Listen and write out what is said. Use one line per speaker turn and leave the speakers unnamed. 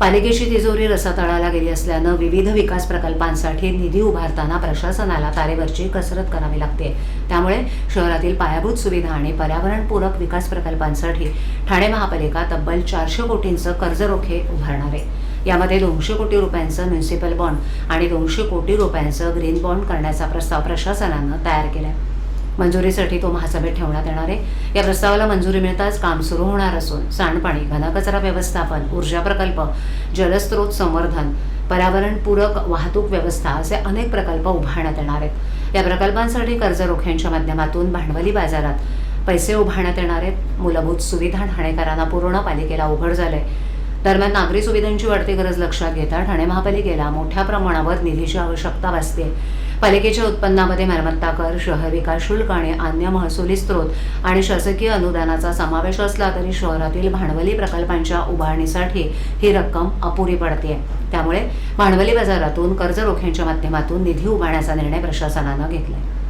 पालिकेची तिजोरी रसातळाला गेली असल्यानं विविध विकास प्रकल्पांसाठी निधी उभारताना प्रशासनाला तारेवरची कसरत करावी लागते। त्यामुळे शहरातील पायाभूत सुविधा आणि पर्यावरणपूरक विकास प्रकल्पांसाठी ठाणे महापालिका तब्बल 400 कोटींचं कर्जरोखे उभारणार आहे। यामध्ये 200 कोटी रुपयांचं म्युनिसिपल बॉन्ड आणि 200 कोटी रुपयांचं ग्रीन बॉन्ड करण्याचा प्रस्ताव प्रशासनानं तयार केला आहे। मंजुरीसाठी तो महासभेत ठेवण्यात येणार आहे। या प्रस्तावाला मंजुरी मिळताच काम सुरू होणार असून सांडपाणी, घनकचरा व्यवस्थापन, ऊर्जा प्रकल्प, जलस्रोत संवर्धन, पर्यावरणपूरक वाहतूक व्यवस्था असे अनेक प्रकल्प उभारण्यात येणार आहेत। या प्रकल्पांसाठी कर्जरोख्यांच्या माध्यमातून भांडवली बाजारात पैसे उभारण्यात येणार आहेत। मूलभूत सुविधा ठाणेकरांना पूर्ण पालिकेला उघड झाले। दरम्यान नागरी सुविधांची वाढती गरज लक्षात घेता ठाणे महापालिकेला मोठ्या प्रमाणावर निधीची आवश्यकता भासते। पालिकेच्या उत्पन्नामध्ये मालमत्ता कर, शहर विकास शुल्क आणि अन्य महसुली स्रोत आणि शासकीय अनुदानाचा समावेश असला तरी शहरातील भांडवली प्रकल्पांच्या उभारणीसाठी ही रक्कम अपुरी पडते। त्यामुळे भांडवली बाजारातून कर्जरोख्यांच्या माध्यमातून निधी उभारण्याचा निर्णय प्रशासनानं घेतलाय।